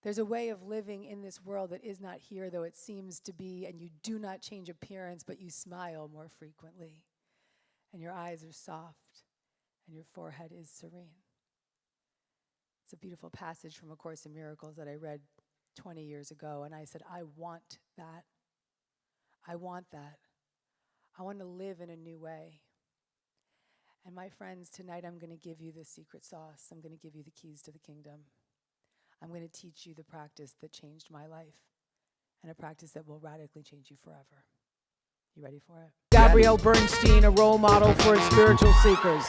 There's a way of living in this world that is not here, though it seems to be, and you do not change appearance, but you smile more frequently, and your eyes are soft, and your forehead is serene. It's a beautiful passage from A Course in Miracles that I read 20 years ago, and I said, I want that. I want that. I want to live in a new way. And my friends, tonight I'm going to give you the secret sauce. I'm going to give you the keys to the kingdom. I'm going to teach you the practice that changed my life, and a practice that will radically change you forever. You ready for it? Gabrielle Bernstein, a role model for spiritual seekers.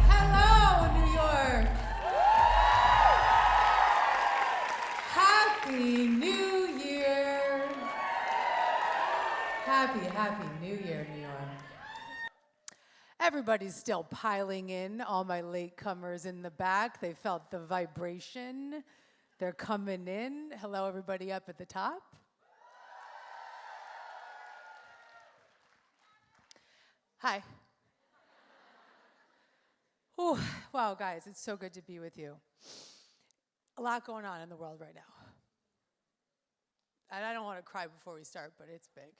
Hello, New York. Happy New Year. Happy New Year, New York. Everybody's still piling in, all my latecomers in the back. They felt the vibration. They're coming in. Hello, everybody up at the top. Hi. Ooh, wow, guys, it's so good to be with you. A lot going on in the world right now. And I don't want to cry before we start, but it's big.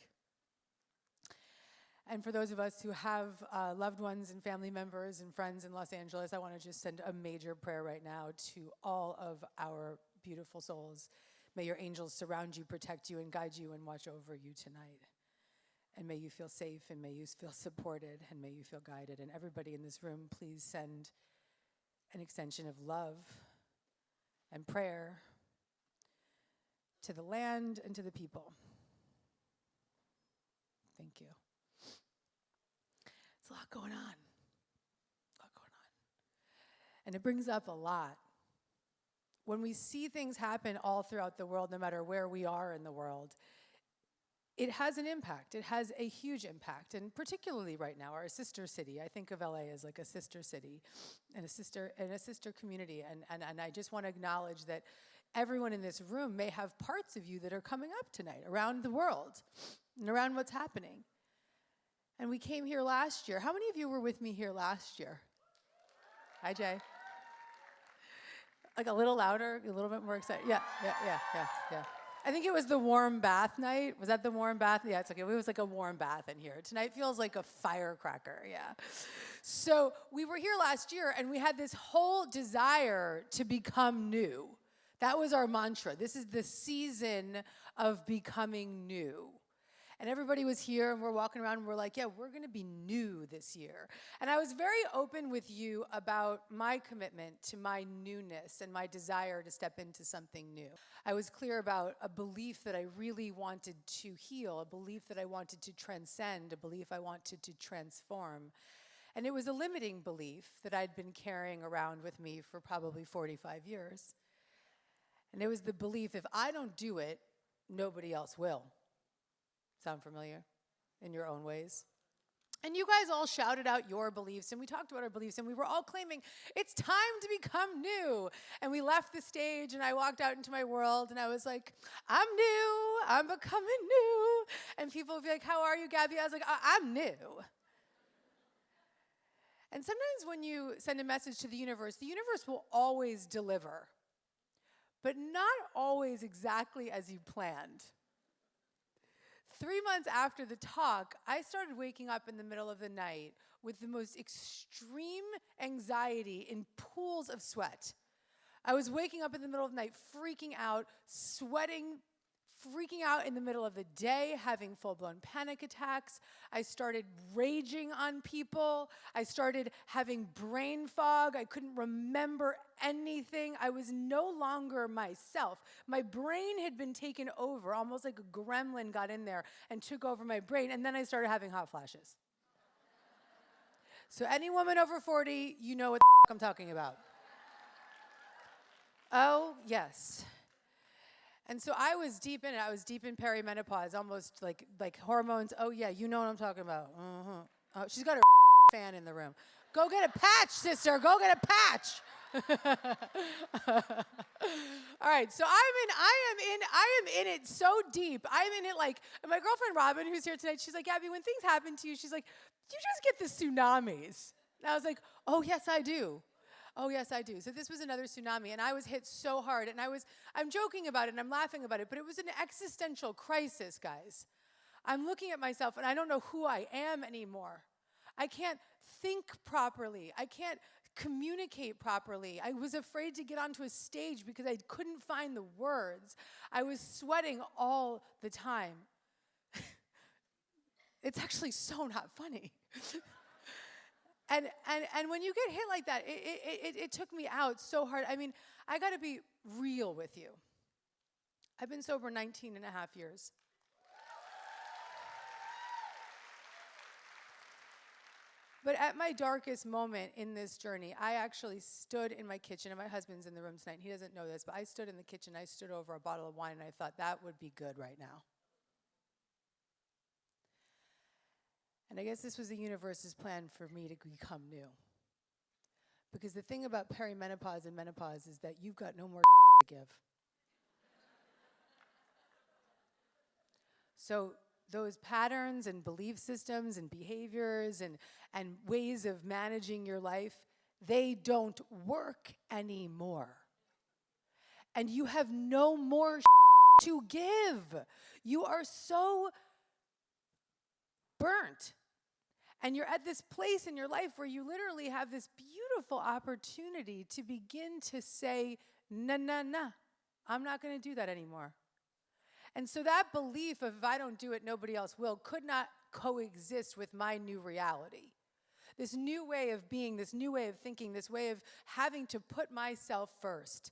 And for those of us who have loved ones and family members and friends in Los Angeles, I want to just send a major prayer right now to all of our beautiful souls. May your angels surround you, protect you, and guide you and watch over you tonight. And may you feel safe, and may you feel supported, and may you feel guided. And everybody in this room, please send an extension of love and prayer to the land and to the people. Thank you. It's a lot going on. And it brings up a lot. When we see things happen all throughout the world, no matter where we are in the world, it has an impact. It has a huge impact. And particularly right now, our sister city, I think of LA as like a sister city and a sister community. And I just want to acknowledge that everyone in this room may have parts of you that are coming up tonight around the world and around what's happening. And we came here last year. How many of you were with me here last year? Hi, Jay. Like a little louder, a little bit more excited. Yeah. I think it was the warm bath night. Was that the warm bath? Yeah, it's okay. It was like a warm bath in here. Tonight feels like a firecracker, yeah. So we were here last year, and we had this whole desire to become new. That was our mantra. This is the season of becoming new. And everybody was here, and we're walking around, and we're like, yeah, we're going to be new this year. And I was very open with you about my commitment to my newness and my desire to step into something new. I was clear about a belief that I really wanted to heal, a belief that I wanted to transcend, a belief I wanted to transform. And it was a limiting belief that I'd been carrying around with me for probably 45 years. And it was the belief, if I don't do it, nobody else will. Sound familiar in your own ways? And you guys all shouted out your beliefs, and we talked about our beliefs, and we were all claiming, it's time to become new. And we left the stage, and I walked out into my world, and I was like, I'm new, I'm becoming new. And people would be like, how are you, Gabby? I was like, I'm new. And sometimes when you send a message to the universe will always deliver, but not always exactly as you planned. 3 months after the talk, I started waking up in the middle of the night with the most extreme anxiety in pools of sweat. I was waking up in the middle of the night, freaking out, sweating, freaking out in the middle of the day, having full-blown panic attacks. I started raging on people. I started having brain fog. I couldn't remember anything. I was no longer myself. My brain had been taken over, almost like a gremlin got in there and took over my brain, and then I started having hot flashes. So any woman over 40, you know what the I'm talking about. Oh, yes. And so I was deep in it. I was deep in perimenopause, almost like hormones. Oh, yeah, you know what I'm talking about. Mm-hmm. Oh, she's got her fan in the room. Go get a patch, sister. Go get a patch. All right, so I am in it so deep. I'm in it like, and my girlfriend Robin, who's here tonight, she's like, Gabby, when things happen to you, she's like, you just get the tsunamis. And I was like, oh, yes, I do. Oh, yes, I do. So this was another tsunami, and I was hit so hard, and I'm joking about it, and I'm laughing about it, but it was an existential crisis, guys. I'm looking at myself, and I don't know who I am anymore. I can't think properly. I can't communicate properly. I was afraid to get onto a stage because I couldn't find the words. I was sweating all the time. It's actually so not funny. And when you get hit like that, it took me out so hard. I mean, I got to be real with you. I've been sober 19 and a half years. But at my darkest moment in this journey, I actually stood in my kitchen, and my husband's in the room tonight. He doesn't know this, but I stood in the kitchen. I stood over a bottle of wine, and I thought that would be good right now. And I guess this was the universe's plan for me to become new. Because the thing about perimenopause and menopause is that you've got no more to give. So those patterns and belief systems and behaviors and ways of managing your life, they don't work anymore. And you have no more to give. You are so burnt. And you're at this place in your life where you literally have this beautiful opportunity to begin to say, nah, I'm not going to do that anymore. And so that belief of if I don't do it, nobody else will, could not coexist with my new reality. This new way of being, this new way of thinking, this way of having to put myself first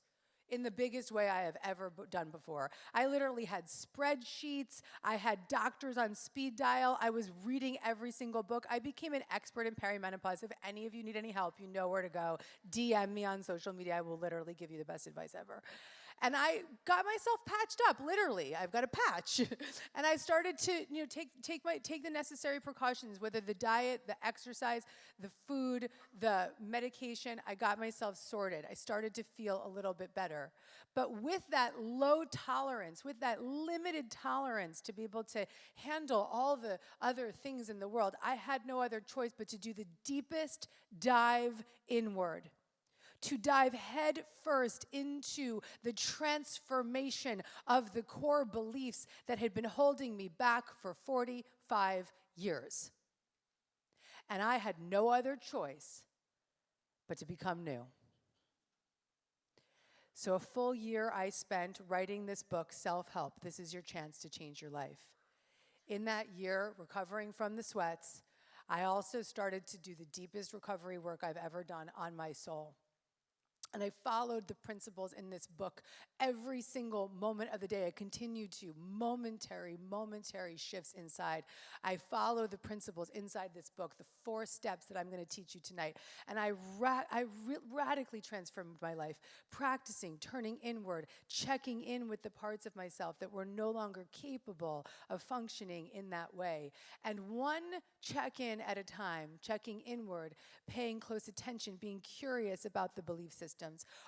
in the biggest way I have ever done before. I literally had spreadsheets. I had doctors on speed dial. I was reading every single book. I became an expert in perimenopause. If any of you need any help, you know where to go. DM me on social media. I will literally give you the best advice ever. And I got myself patched up, literally. I've got a patch. And I started to take the necessary precautions, whether the diet, the exercise, the food, the medication. I got myself sorted. I started to feel a little bit better. But with that low tolerance, with that limited tolerance to be able to handle all the other things in the world, I had no other choice but to do the deepest dive inward. To dive head first into the transformation of the core beliefs that had been holding me back for 45 years. And I had no other choice but to become new. So a full year I spent writing this book, Self-Help. This is your chance to change your life. In that year, recovering from the sweats, I also started to do the deepest recovery work I've ever done on my soul. And I followed the principles in this book every single moment of the day. I continued to momentary shifts inside. I follow the principles inside this book, the 4 steps that I'm going to teach you tonight. And I radically transformed my life, practicing, turning inward, checking in with the parts of myself that were no longer capable of functioning in that way. And one check-in at a time, checking inward, paying close attention, being curious about the belief systems,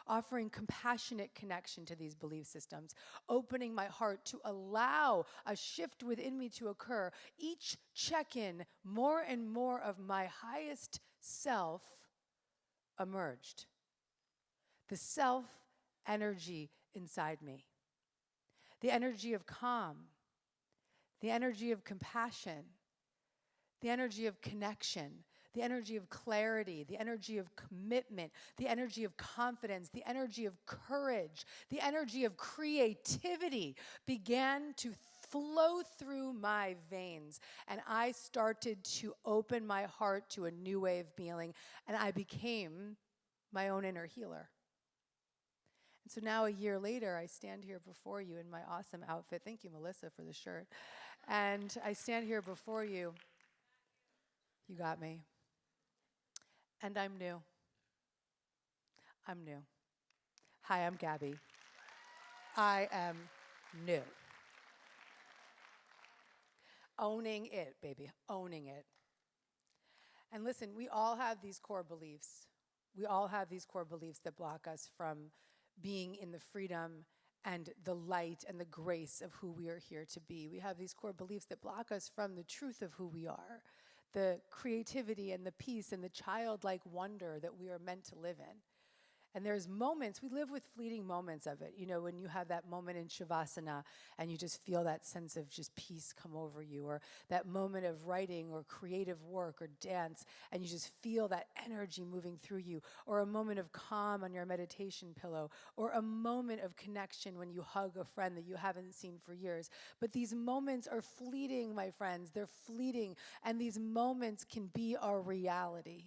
offering compassionate connection to these belief systems, opening my heart to allow a shift within me to occur. Each check-in, more and more of my highest self emerged. The self energy inside me. The energy of calm. The energy of compassion. The energy of connection. The energy of clarity, the energy of commitment, the energy of confidence, the energy of courage, the energy of creativity began to flow through my veins. And I started to open my heart to a new way of being, and I became my own inner healer. And so now, a year later, I stand here before you in my awesome outfit. Thank you, Melissa, for the shirt. And I stand here before you. You got me. And I'm new. I'm new. Hi, I'm Gabby. I am new. Owning it, baby. Owning it. And listen, we all have these core beliefs. We all have these core beliefs that block us from being in the freedom and the light and the grace of who we are here to be. We have these core beliefs that block us from the truth of who we are, the creativity and the peace and the childlike wonder that we are meant to live in. And there's moments, we live with fleeting moments of it. You know, when you have that moment in Shavasana and you just feel that sense of just peace come over you, or that moment of writing or creative work or dance, and you just feel that energy moving through you, or a moment of calm on your meditation pillow, or a moment of connection when you hug a friend that you haven't seen for years. But these moments are fleeting, my friends. They're fleeting, and these moments can be our reality.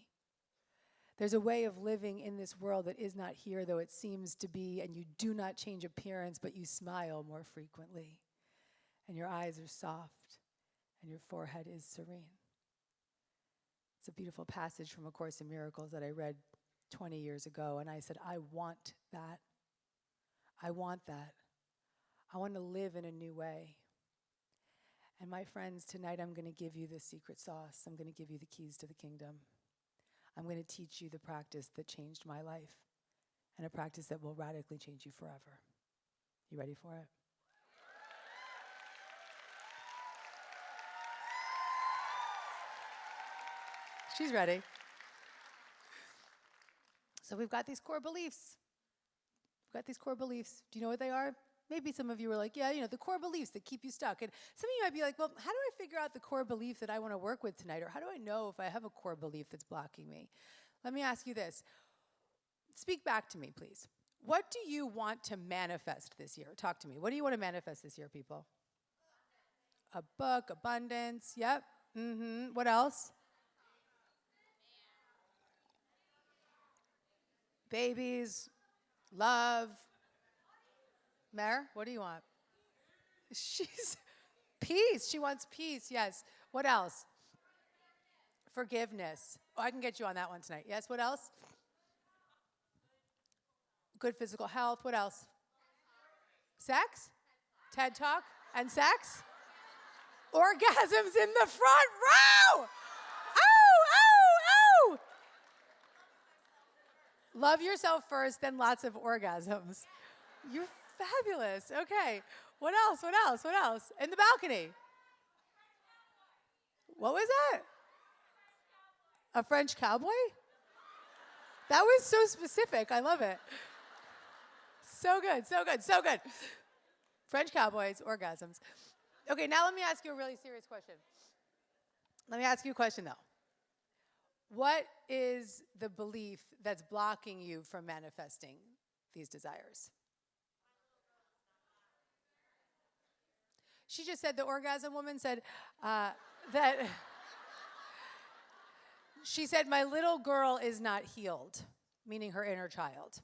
There's a way of living in this world that is not here, though it seems to be, and you do not change appearance, but you smile more frequently, and your eyes are soft, and your forehead is serene. It's a beautiful passage from A Course in Miracles that I read 20 years ago, and I said, I want that. I want that. I want to live in a new way. And my friends, tonight I'm going to give you the secret sauce. I'm going to give you the keys to the kingdom. I'm going to teach you the practice that changed my life, and a practice that will radically change you forever. You ready for it? She's ready. So we've got these core beliefs. We've got these core beliefs. Do you know what they are? Maybe some of you were like, yeah, you know, the core beliefs that keep you stuck. And some of you might be like, well, how do I figure out the core belief that I want to work with tonight? Or how do I know if I have a core belief that's blocking me? Let me ask you this. Speak back to me, please. What do you want to manifest this year? Talk to me. What do you want to manifest this year, people? A book, abundance. Yep. What else? Babies, love. Mare, what do you want? She's peace. She wants peace, yes. What else? Forgiveness. Oh, I can get you on that one tonight. Yes, what else? Good physical health. What else? Sex? TED Talk and sex? Orgasms in the front row! Ow, ow, ow! Love yourself first, then lots of orgasms. You're fabulous. Okay. What else? What else? What else? In the balcony. What was that? A French cowboy? That was so specific. I love it. So good, so good, so good. French cowboys, orgasms. Okay, now let me ask you a really serious question. Let me ask you a question, though. What is the belief that's blocking you from manifesting these desires? She just said, the orgasm woman said that, she said, my little girl is not healed, meaning her inner child.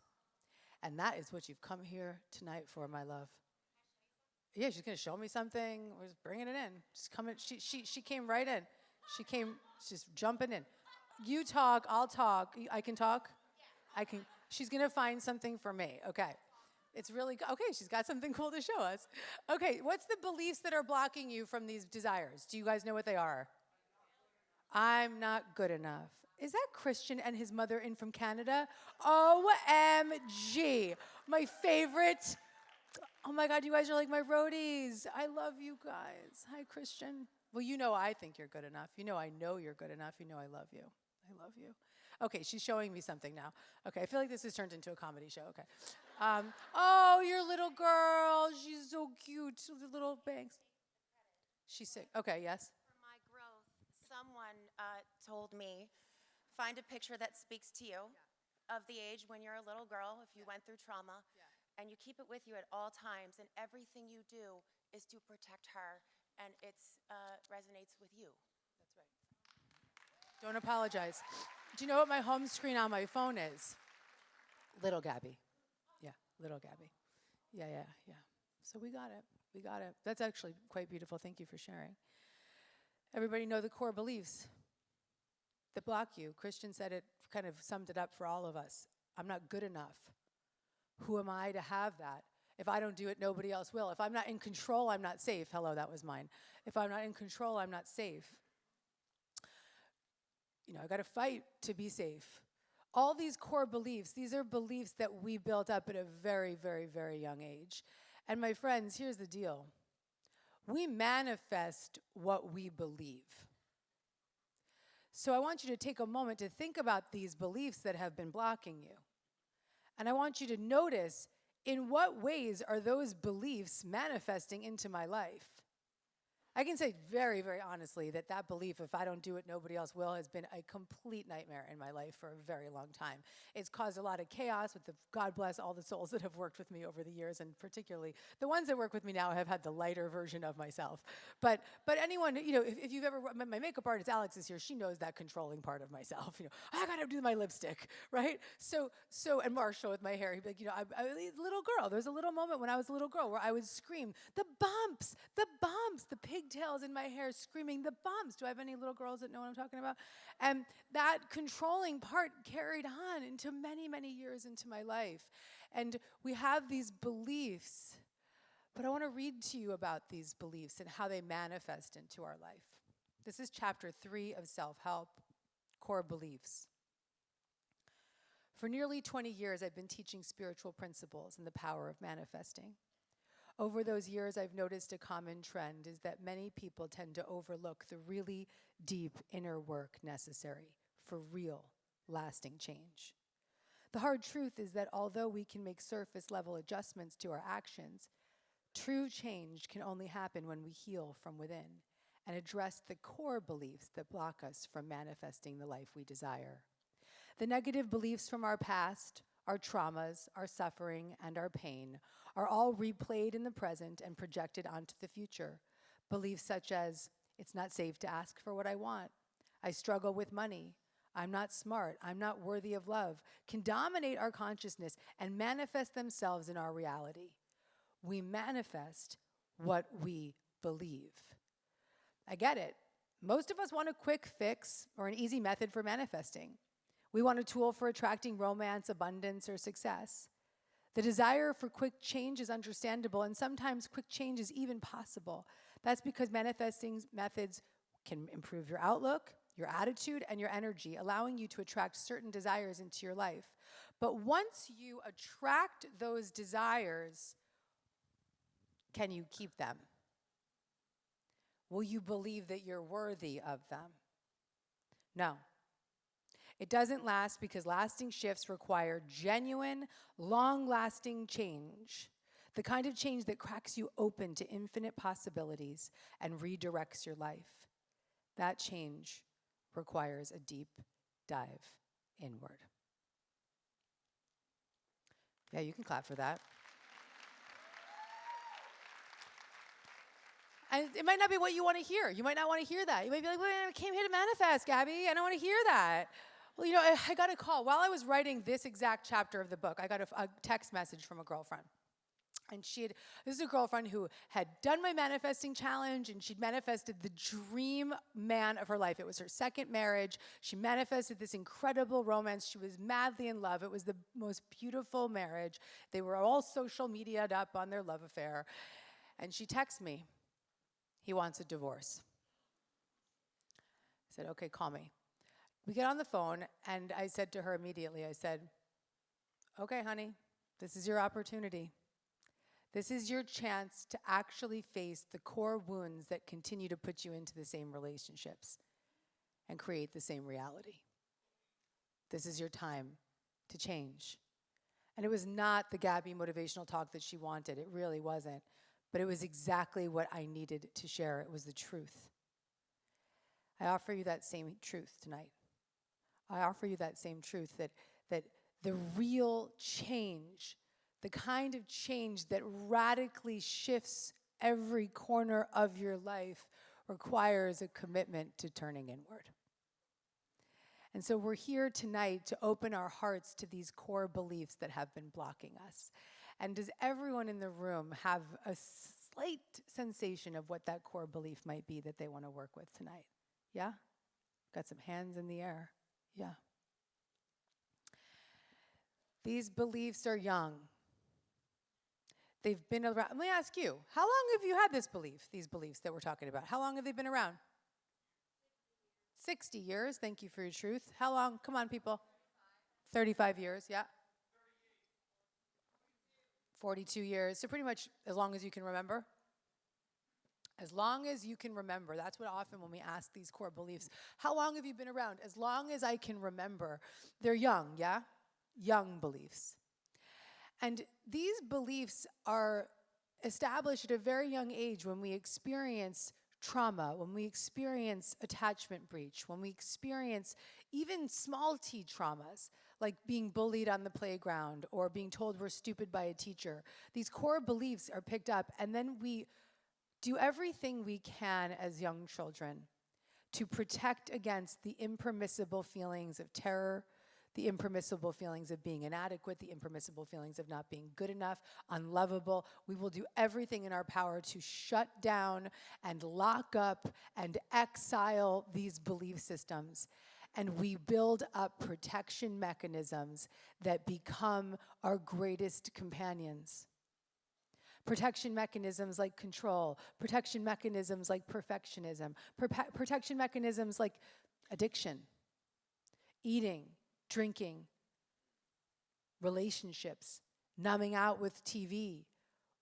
And that is what you've come here tonight for, my love. Yeah, she's going to show me something. We're just bringing it in. She's coming. She came right in. She's jumping in. You talk, I'll talk. I can talk? Yeah. I can. She's going to find something for me. Okay. It's really good. Okay, she's got something cool to show us. Okay, what's the beliefs that are blocking you from these desires? Do you guys know what they are? I'm not good enough. Is that Christian and his mother in from Canada? OMG. My favorite. Oh my God, you guys are like my roadies. I love you guys. Hi, Christian. Well, you know I think you're good enough. You know I know you're good enough. You know I love you. I love you. Okay, she's showing me something now. Okay, I feel like this has turned into a comedy show. Okay. Oh, your little girl. She's so cute. With little bangs. She's sick. Okay, yes? For my growth, someone told me, find a picture that speaks to you of the age when you're a little girl, if you went through trauma, and you keep it with you at all times, and everything you do is to protect her, and it resonates with you. That's right. Don't apologize. Do you know what my home screen on my phone is? Little Gabby. Yeah, little Gabby. Yeah. So we got it. We got it. That's actually quite beautiful. Thank you for sharing. Everybody know the core beliefs that block you. Christian said it, kind of summed it up for all of us. I'm not good enough. Who am I to have that? If I don't do it, nobody else will. If I'm not in control, I'm not safe. Hello, that was mine. If I'm not in control, I'm not safe. You know, I got to fight to be safe. All these core beliefs, these are beliefs that we built up at a very, very, very young age. And my friends, here's the deal. We manifest what we believe. So I want you to take a moment to think about these beliefs that have been blocking you. And I want you to notice, in what ways are those beliefs manifesting into my life? I can say very, very honestly that that belief, if I don't do it, nobody else will, has been a complete nightmare in my life for a very long time. It's caused a lot of chaos with God bless all the souls that have worked with me over the years, and particularly the ones that work with me now have had the lighter version of myself. But anyone, if you've ever, my makeup artist Alex is here, she knows that controlling part of myself. I gotta do my lipstick, right? So, and Marshall with my hair, he'd be like, I little girl, there's a little moment when I was a little girl where I would scream, the bumps, the pigtails in my hair screaming, the bumps. Do I have any little girls that know what I'm talking about? And that controlling part carried on into many, many years into my life. And we have these beliefs, but I want to read to you about these beliefs and how they manifest into our life. This is chapter 3 of Self-Help, Core Beliefs. For nearly 20 years, I've been teaching spiritual principles and the power of manifesting. Over those years, I've noticed a common trend is that many people tend to overlook the really deep inner work necessary for real, lasting change. The hard truth is that although we can make surface level adjustments to our actions, true change can only happen when we heal from within and address the core beliefs that block us from manifesting the life we desire. The negative beliefs from our past, our traumas, our suffering, and our pain are all replayed in the present and projected onto the future. Beliefs such as, it's not safe to ask for what I want, I struggle with money, I'm not smart, I'm not worthy of love, can dominate our consciousness and manifest themselves in our reality. We manifest what we believe. I get it. Most of us want a quick fix or an easy method for manifesting. We want a tool for attracting romance, abundance, or success. The desire for quick change is understandable, and sometimes quick change is even possible. That's because manifesting methods can improve your outlook, your attitude, and your energy, allowing you to attract certain desires into your life. But once you attract those desires, can you keep them? Will you believe that you're worthy of them? No. It doesn't last because lasting shifts require genuine, long-lasting change, the kind of change that cracks you open to infinite possibilities and redirects your life. That change requires a deep dive inward. Yeah, you can clap for that. And it might not be what you want to hear. You might not want to hear that. You might be like, well, I came here to manifest, Gabby. I don't want to hear that. Well, I got a call. While I was writing this exact chapter of the book, I got a text message from a girlfriend. And this is a girlfriend who had done my manifesting challenge, and she'd manifested the dream man of her life. It was her second marriage. She manifested this incredible romance. She was madly in love. It was the most beautiful marriage. They were all social media'd up on their love affair. And she texts me, he wants a divorce. I said, okay, call me. We get on the phone, and I said to her immediately, I said, okay, honey, this is your opportunity. This is your chance to actually face the core wounds that continue to put you into the same relationships and create the same reality. This is your time to change. And it was not the Gabby motivational talk that she wanted. It really wasn't. But it was exactly what I needed to share. It was the truth. I offer you that same truth tonight. I offer you that same truth that the real change, the kind of change that radically shifts every corner of your life requires a commitment to turning inward. And so we're here tonight to open our hearts to these core beliefs that have been blocking us. And does everyone in the room have a slight sensation of what that core belief might be that they want to work with tonight? Yeah? Got some hands in the air. Yeah. These beliefs are young. They've been around. Let me ask you, how long have you had these beliefs that we're talking about? How long have they been around? 60 years. Thank you for your truth. How long? Come on, people. 35 years, yeah. 42 years. So pretty much as long as you can remember. As long as you can remember. That's what often when we ask these core beliefs, how long have you been around? As long as I can remember. They're young, yeah? Young beliefs. And these beliefs are established at a very young age when we experience trauma, when we experience attachment breach, when we experience even small t traumas, like being bullied on the playground or being told we're stupid by a teacher. These core beliefs are picked up, and then we do everything we can as young children to protect against the impermissible feelings of terror, the impermissible feelings of being inadequate, the impermissible feelings of not being good enough, unlovable. We will do everything in our power to shut down and lock up and exile these belief systems. And we build up protection mechanisms that become our greatest companions. Protection mechanisms like control, protection mechanisms like perfectionism, protection mechanisms like addiction, eating, drinking, relationships, numbing out with TV.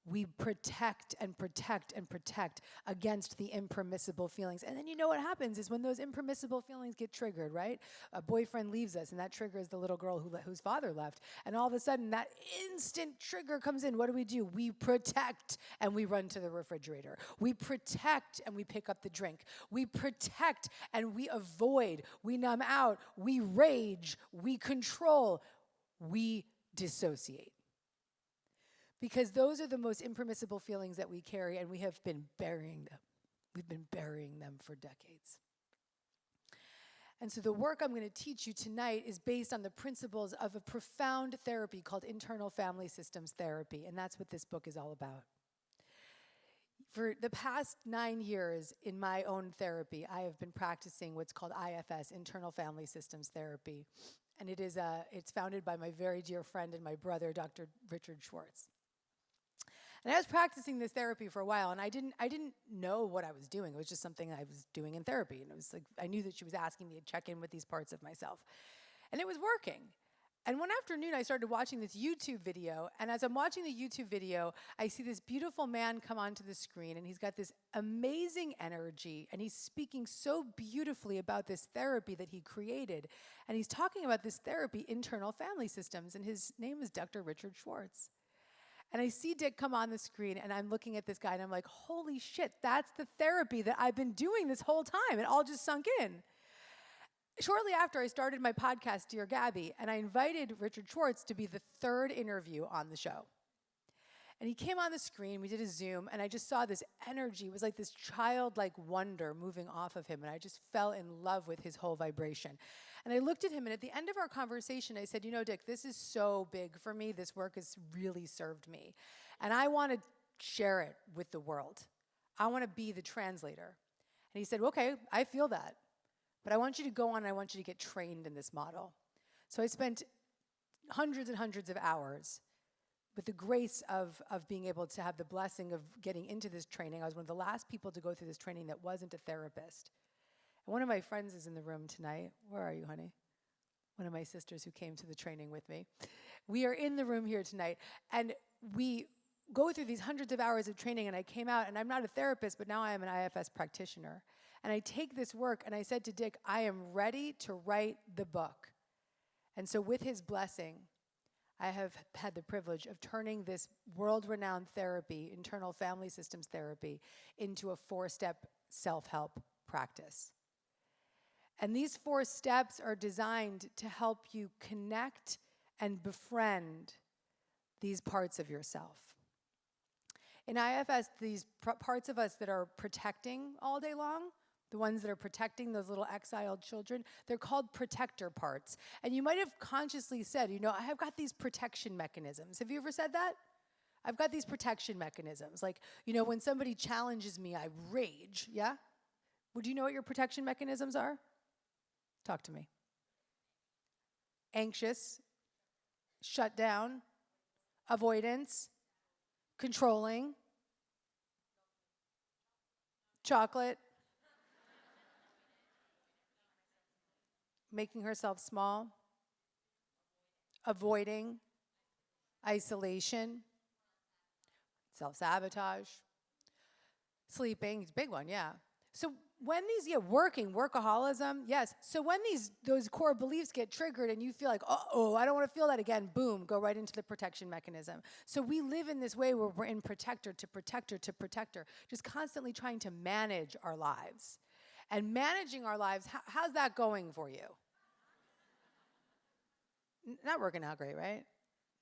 We protect and protect and protect against the impermissible feelings. And then you know what happens is when those impermissible feelings get triggered, right? A boyfriend leaves us, and that triggers the little girl whose father left. And all of a sudden, that instant trigger comes in. What do? We protect, and we run to the refrigerator. We protect, and we pick up the drink. We protect, and we avoid. We numb out. We rage. We control. We dissociate. Because those are the most impermissible feelings that we carry, and we have been burying them. We've been burying them for decades. And so the work I'm going to teach you tonight is based on the principles of a profound therapy called internal family systems therapy, and that's what this book is all about. For the past 9 years in my own therapy, I have been practicing what's called IFS, Internal Family Systems Therapy, and it's founded by my very dear friend and my brother, Dr. Richard Schwartz. And I was practicing this therapy for a while, and I didn't know what I was doing. It was just something I was doing in therapy, and it was like I knew that she was asking me to check in with these parts of myself, and it was working. And one afternoon, I started watching this YouTube video, and as I'm watching the YouTube video, I see this beautiful man come onto the screen, and he's got this amazing energy, and he's speaking so beautifully about this therapy that he created, and he's talking about this therapy, internal family systems, and his name is Dr. Richard Schwartz. And I see Dick come on the screen, and I'm looking at this guy, and I'm like, holy shit, that's the therapy that I've been doing this whole time. It all just sunk in. Shortly after, I started my podcast, Dear Gabby, and I invited Richard Schwartz to be the third interview on the show. And he came on the screen, we did a Zoom, and I just saw this energy. It was like this childlike wonder moving off of him, and I just fell in love with his whole vibration. And I looked at him, and at the end of our conversation, I said, you know, Dick, this is so big for me. This work has really served me. And I want to share it with the world. I want to be the translator. And he said, okay, I feel that. But I want you to go on, and I want you to get trained in this model. So I spent hundreds and hundreds of hours with the grace of being able to have the blessing of getting into this training. I was one of the last people to go through this training that wasn't a therapist. And one of my friends is in the room tonight. Where are you, honey? One of my sisters who came to the training with me. We are in the room here tonight, and we go through these hundreds of hours of training, and I came out, and I'm not a therapist, but now I am an IFS practitioner. And I take this work, and I said to Dick, I am ready to write the book. And so with his blessing, I have had the privilege of turning this world-renowned therapy, internal family systems therapy, into a 4-step self-help practice. And these 4 steps are designed to help you connect and befriend these parts of yourself. In IFS, these parts of us that are protecting all day long, the ones that are protecting those little exiled children, they're called protector parts. And you might have consciously said, you know, I have got these protection mechanisms. Have you ever said that? I've got these protection mechanisms. Like, you know, when somebody challenges me, I rage, yeah? Would you know what your protection mechanisms are? Talk to me. Anxious, shut down, avoidance, controlling, chocolate, making herself small, avoiding, isolation, self-sabotage, sleeping, it's a big one, yeah. So when these, workaholism, yes. So when those core beliefs get triggered and you feel like, I don't want to feel that again, boom, go right into the protection mechanism. So we live in this way where we're in protector to protector to protector, just constantly trying to manage our lives. And managing our lives, how's that going for you? Not working out great, right?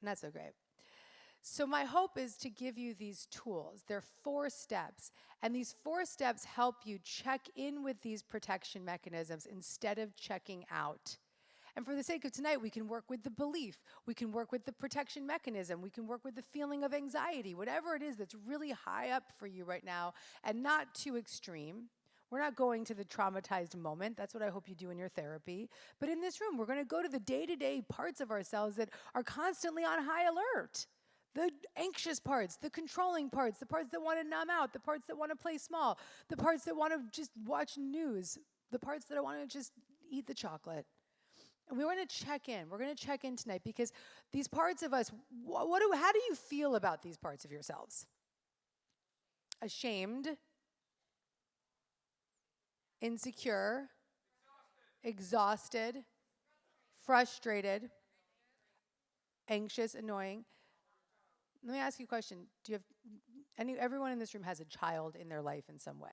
Not so great. So my hope is to give you these tools. They're 4 steps. And these 4 steps help you check in with these protection mechanisms instead of checking out. And for the sake of tonight, we can work with the belief. We can work with the protection mechanism. We can work with the feeling of anxiety, whatever it is that's really high up for you right now and not too extreme. We're not going to the traumatized moment. That's what I hope you do in your therapy. But in this room, we're going to go to the day-to-day parts of ourselves that are constantly on high alert. The anxious parts, the controlling parts, the parts that want to numb out, the parts that want to play small, the parts that want to just watch news, the parts that want to just eat the chocolate. And we want to check in. We're going to check in tonight because these parts of us, how do you feel about these parts of yourselves? Ashamed, insecure, exhausted, frustrated, anxious, annoying. Let me ask you a question. Do you have everyone in this room has a child in their life in some way.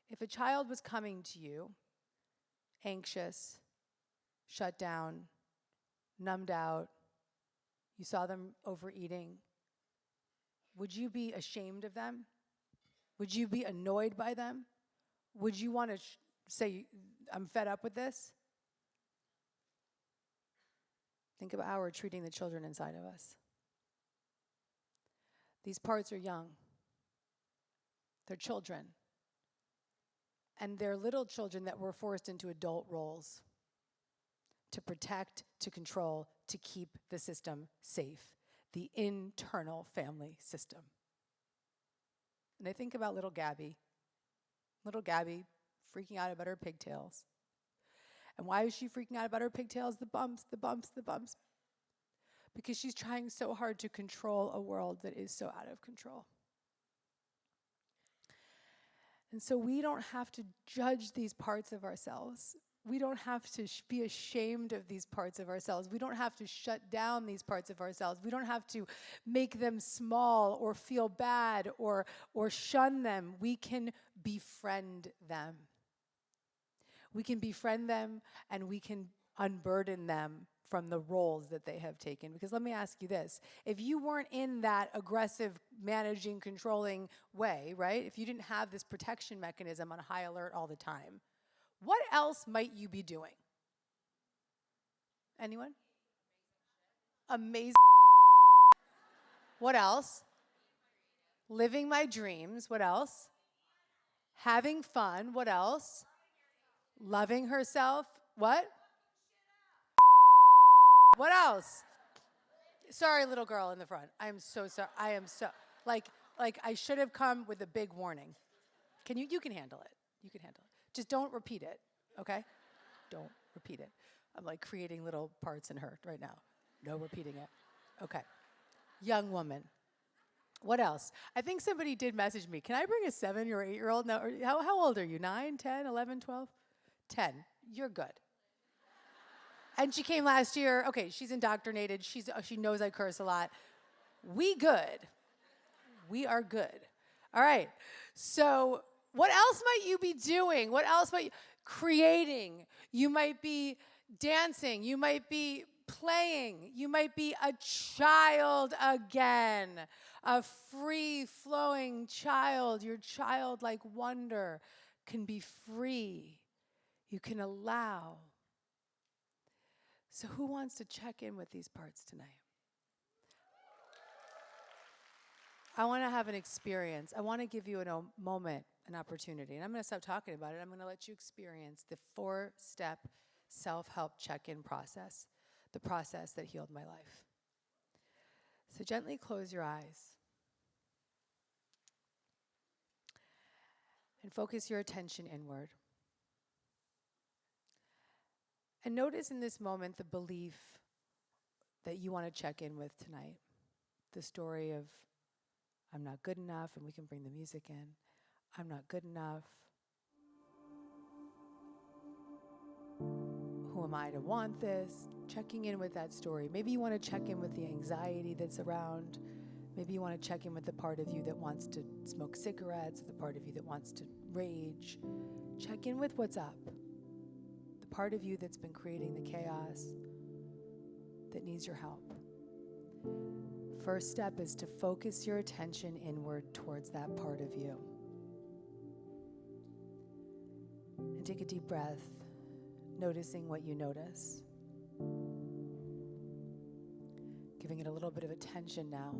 If a child was coming to you, anxious, shut down, numbed out, you saw them overeating, would you be ashamed of them? Would you be annoyed by them? Would you want to say, I'm fed up with this? Think about how we're treating the children inside of us. These parts are young. They're children. And they're little children that were forced into adult roles to protect, to control, to keep the system safe, the internal family system. And I think about little Gabby freaking out about her pigtails. And why is she freaking out about her pigtails? The bumps. Because she's trying so hard to control a world that is so out of control. And so we don't have to judge these parts of ourselves. We don't have to be ashamed of these parts of ourselves. We don't have to shut down these parts of ourselves. We don't have to make them small or feel bad or shun them. We can befriend them. We can befriend them and we can unburden them from the roles that they have taken. Because let me ask you this. If you weren't in that aggressive, managing, controlling way, right? If you didn't have this protection mechanism on high alert all the time, what else might you be doing? Anyone? Amazing. What else? Living my dreams. What else? Having fun. What else? Loving herself. What? What else? Sorry, little girl in the front. I am so sorry. I am so, like I should have come with a big warning. You can handle it. You can handle it. Just don't repeat it, okay? Don't repeat it. I'm like creating little parts in her right now. No repeating it. Okay. Young woman. What else? I think somebody did message me. Can I bring a 7 or 8-year-old? No, how old are you? 9, 10, 11, 12? 10. You're good. And she came last year. Okay, she's indoctrinated. She knows I curse a lot. We good. We are good. All right. So what else might you be doing? What else might you creating? You might be dancing. You might be playing. You might be a child again. A free-flowing child. Your childlike wonder can be free. You can allow. So who wants to check in with these parts tonight? I want to have an experience. I want to give you a moment, an opportunity. And I'm going to stop talking about it. I'm going to let you experience the 4-step self-help check-in process, the process that healed my life. So gently close your eyes. And focus your attention inward. And notice in this moment the belief that you want to check in with tonight. The story of, I'm not good enough, and we can bring the music in. I'm not good enough. Who am I to want this? Checking in with that story. Maybe you want to check in with the anxiety that's around. Maybe you want to check in with the part of you that wants to smoke cigarettes, the part of you that wants to rage. Check in with what's up. The part of you that's been creating the chaos that needs your help. First step is to focus your attention inward towards that part of you. And take a deep breath, noticing what you notice. Giving it a little bit of attention now.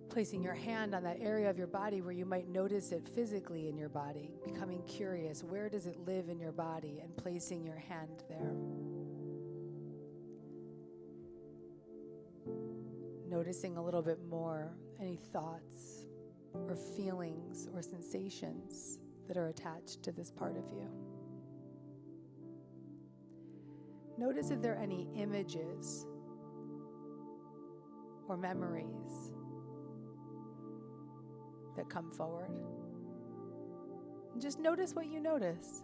Placing your hand on that area of your body where you might notice it physically in your body. Becoming curious, where does it live in your body? And placing your hand there. Noticing a little bit more any thoughts or feelings or sensations that are attached to this part of you. Notice if there are any images or memories that come forward. And just notice what you notice.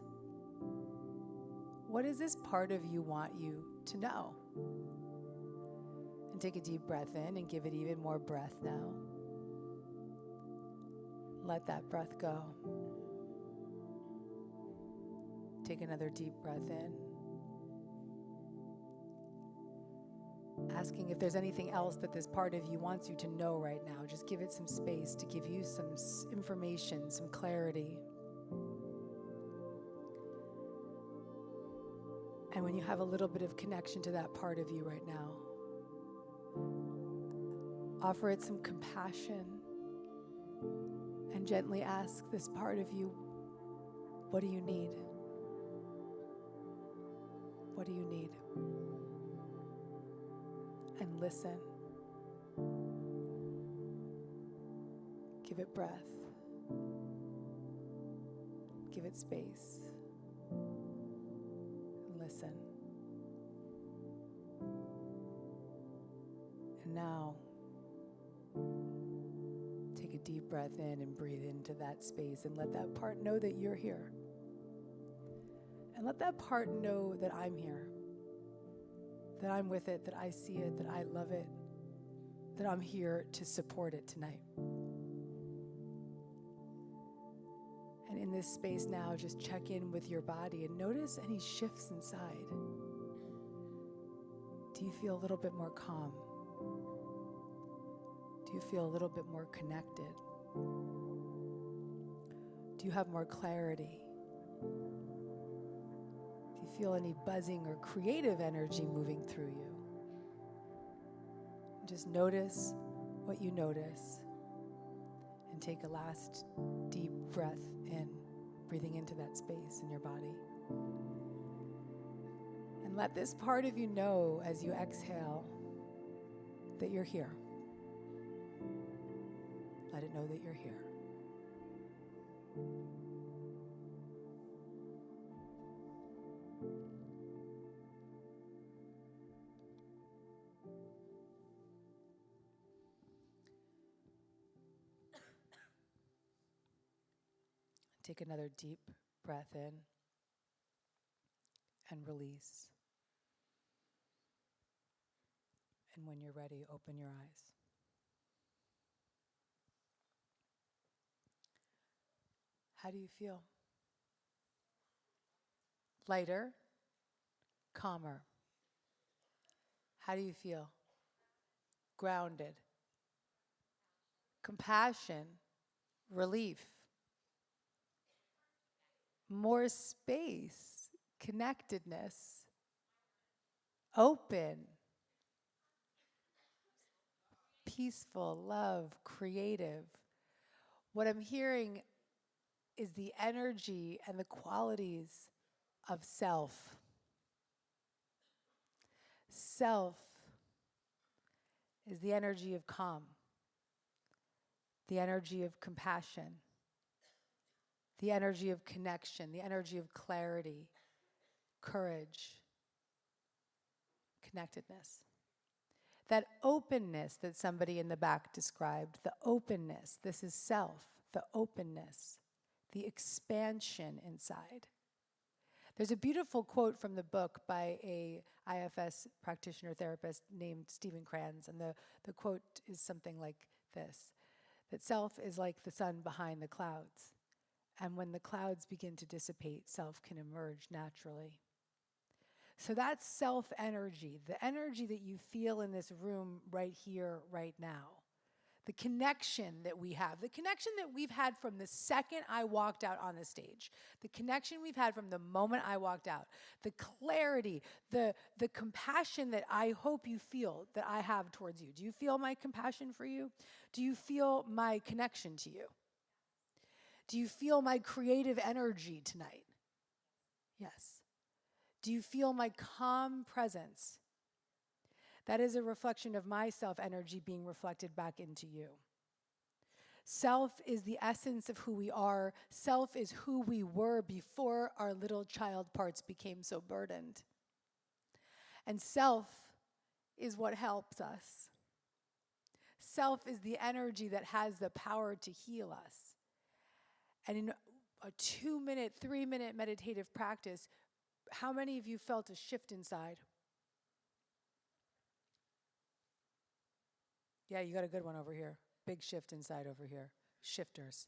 What does this part of you want you to know? And take a deep breath in and give it even more breath now. Let that breath go. Take another deep breath in. Asking if there's anything else that this part of you wants you to know right now. Just give it some space to give you some information, some clarity. And when you have a little bit of connection to that part of you right now, offer it some compassion and gently ask this part of you, what do you need? What do you need? And listen. Give it breath. Give it space. And listen. And now, take a deep breath in and breathe into that space and let that part know that you're here. And let that part know that I'm here. That I'm with it, that I see it, that I love it, that I'm here to support it tonight. And in this space now, just check in with your body and notice any shifts inside. Do you feel a little bit more calm? Do you feel a little bit more connected? Do you have more clarity? Do you feel any buzzing or creative energy moving through you? Just notice what you notice and take a last deep breath in, breathing into that space in your body. And let this part of you know as you exhale that you're here. Let it know that you're here. Take another deep breath in and release. And when you're ready, open your eyes. How do you feel? Lighter? Calmer? How do you feel? Grounded? Compassion? Relief? More space? Connectedness? Open? Peaceful? Love? Creative? What I'm hearing is the energy and the qualities of self. Self is the energy of calm, the energy of compassion, the energy of connection, the energy of clarity, courage, connectedness. That openness that somebody in the back described, the openness, this is self, the openness, the expansion inside. There's a beautiful quote from the book by a IFS practitioner therapist named Stephen Kranz, and the quote is something like this, that self is like the sun behind the clouds, and when the clouds begin to dissipate, self can emerge naturally. So that's self energy, the energy that you feel in this room right here, right now. The connection that we have, the connection that we've had from the second I walked out on the stage, the connection we've had from the moment I walked out, the clarity, the compassion that I hope you feel that I have towards you. Do you feel my compassion for you? Do you feel my connection to you? Do you feel my creative energy tonight? Yes. Do you feel my calm presence? That is a reflection of my self energy being reflected back into you. Self is the essence of who we are. Self is who we were before our little child parts became so burdened. And self is what helps us. Self is the energy that has the power to heal us. And in a 2-minute, 3-minute meditative practice, how many of you felt a shift inside? Yeah, you got a good one over here. Big shift inside over here. Shifters.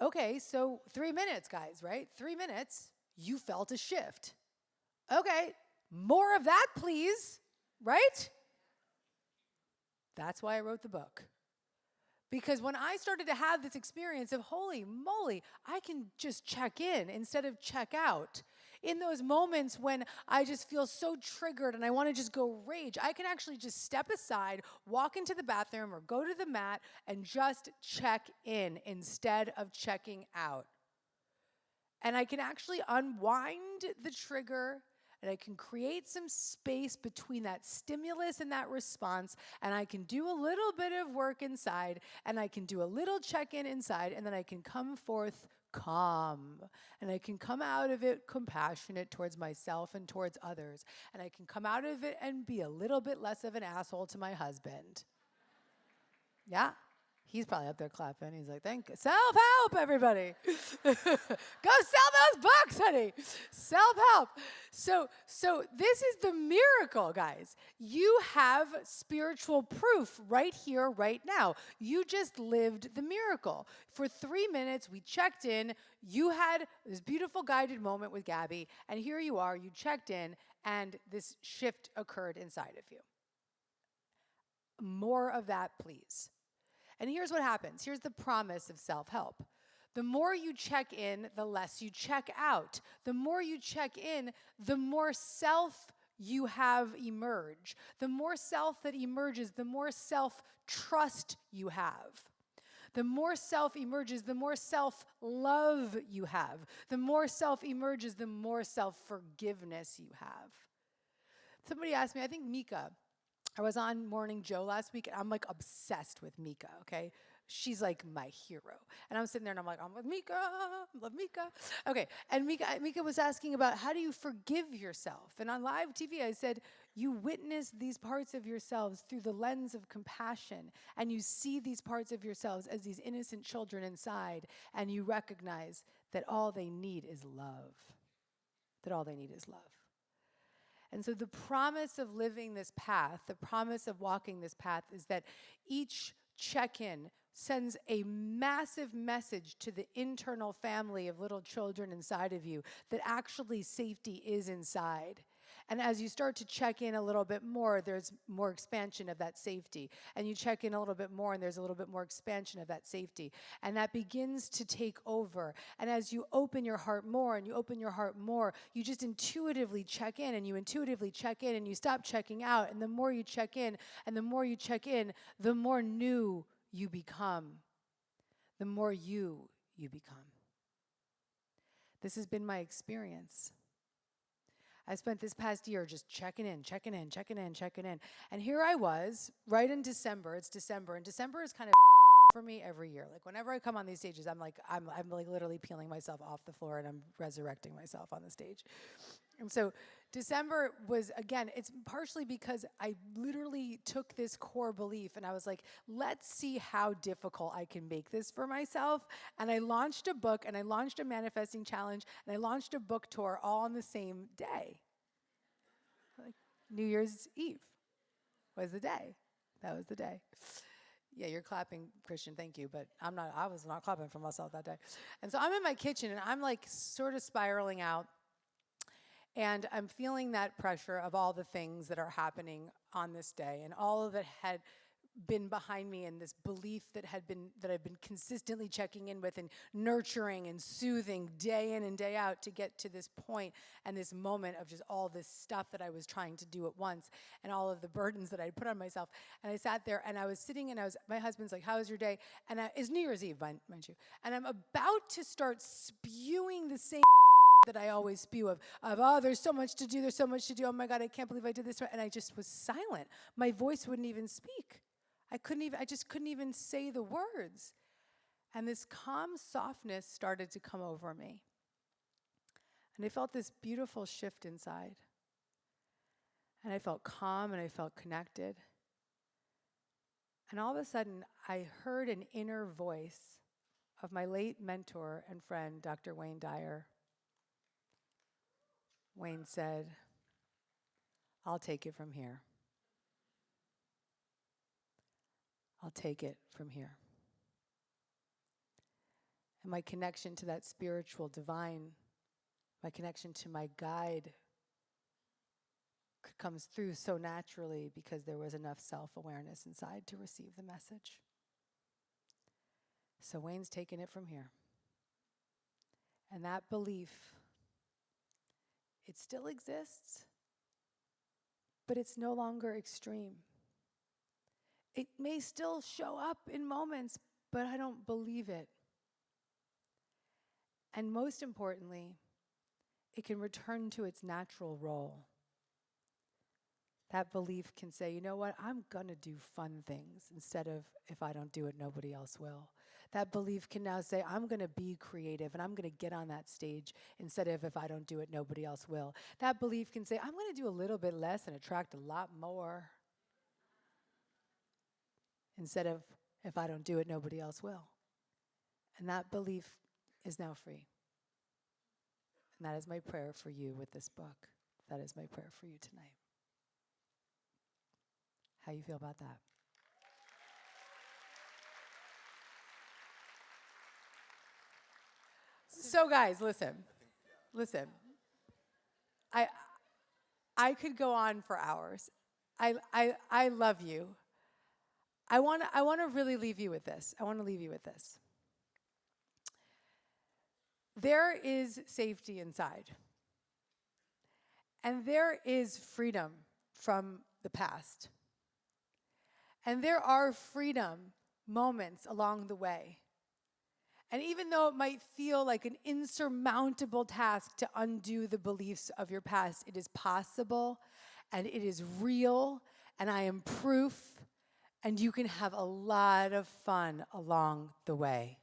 Okay, so 3 minutes, guys, right? 3 minutes, you felt a shift. Okay, more of that, please, right? That's why I wrote the book. Because when I started to have this experience of, holy moly, I can just check in instead of check out. In those moments when I just feel so triggered and I want to just go rage, I can actually just step aside, walk into the bathroom or go to the mat and just check in instead of checking out. And I can actually unwind the trigger, and I can create some space between that stimulus and that response, and I can do a little bit of work inside, and I can do a little check-in inside, and then I can come forth calm, and I can come out of it compassionate towards myself and towards others, and I can come out of it and be a little bit less of an asshole to my husband. Yeah? He's probably up there clapping. He's like, thank you. Self-help, everybody. Go sell those books, honey. Self-help. So this is the miracle, guys. You have spiritual proof right here, right now. You just lived the miracle. For 3 minutes, we checked in. You had this beautiful guided moment with Gabby, and here you are. You checked in, and this shift occurred inside of you. More of that, please. And here's what happens. Here's the promise of self-help. The more you check in, the less you check out. The more you check in, the more self you have emerge. The more self that emerges, the more self-trust you have. The more self emerges, the more self-love you have. The more self emerges, the more self-forgiveness you have. Somebody asked me, I think Mika, I was on Morning Joe last week, and I'm like obsessed with Mika, okay? She's like my hero. And I'm sitting there and I'm like, I'm with Mika, I love Mika. Okay, and Mika was asking about how do you forgive yourself? And on live TV, I said, you witness these parts of yourselves through the lens of compassion, and you see these parts of yourselves as these innocent children inside, and you recognize that all they need is love. That all they need is love. And so the promise of living this path, the promise of walking this path is that each check-in sends a massive message to the internal family of little children inside of you that actually safety is inside. And as you start to check in a little bit more, there's more expansion of that safety. And you check in a little bit more, and there's a little bit more expansion of that safety. And that begins to take over. And as you open your heart more, and you open your heart more, you just intuitively check in, and you intuitively check in, and you stop checking out. And the more you check in, and the more you check in, the more new you become. The more you become. This has been my experience. I spent this past year just checking in. And here I was, right in December. It's December, and December is kind of for me every year. Like whenever I come on these stages, I'm like literally peeling myself off the floor, and I'm resurrecting myself on the stage. And so December was, again, it's partially because I literally took this core belief and I was like, let's see how difficult I can make this for myself. And I launched a book and I launched a manifesting challenge and I launched a book tour all on the same day. Like New Year's Eve was the day. That was the day. Yeah, you're clapping, Christian, thank you, but I was not clapping for myself that day. And so I'm in my kitchen and I'm like sort of spiraling out. And I'm feeling that pressure of all the things that are happening on this day, and all of it had been behind me, and this belief that I've been consistently checking in with and nurturing and soothing day in and day out to get to this point and this moment of just all this stuff that I was trying to do at once and all of the burdens that I'd put on myself. And I sat there and I was sitting and my husband's like, how was your day? And it's New Year's Eve, mind you. And I'm about to start spewing the same that I always spew of, oh, there's so much to do, oh my God, I can't believe I did this, and I just was silent. My voice wouldn't even speak. I just couldn't even say the words. And this calm softness started to come over me. And I felt this beautiful shift inside. And I felt calm and I felt connected. And all of a sudden, I heard an inner voice of my late mentor and friend, Dr. Wayne Dyer. Wayne said, I'll take it from here. I'll take it from here. And my connection to that spiritual divine, my connection to my guide comes through so naturally because there was enough self-awareness inside to receive the message. So Wayne's taking it from here. And that belief, it still exists, but it's no longer extreme. It may still show up in moments, but I don't believe it. And most importantly, it can return to its natural role. That belief can say, you know what, I'm going to do fun things instead of if I don't do it, nobody else will. That belief can now say, I'm going to be creative and I'm going to get on that stage instead of if I don't do it, nobody else will. That belief can say, I'm going to do a little bit less and attract a lot more instead of if I don't do it, nobody else will. And that belief is now free. And that is my prayer for you with this book. That is my prayer for you tonight. How you feel about that? So guys, listen. I could go on for hours. I love you. I want to really leave you with this. There is safety inside. And there is freedom from the past. And there are freedom moments along the way. And even though it might feel like an insurmountable task to undo the beliefs of your past, it is possible and it is real, and I am proof, and you can have a lot of fun along the way.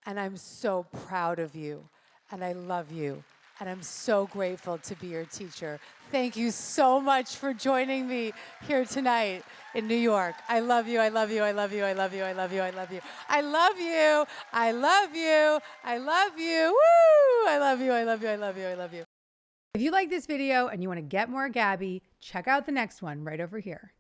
And I'm so proud of you, and I love you, and I'm so grateful to be your teacher. Thank you so much for joining me here tonight in New York. I love you, I love you, I love you, I love you, I love you, I love you. I love you, I love you, I love you, woo! I love you, I love you, I love you, I love you. If you like this video and you want to get more Gabby, check out the next one right over here.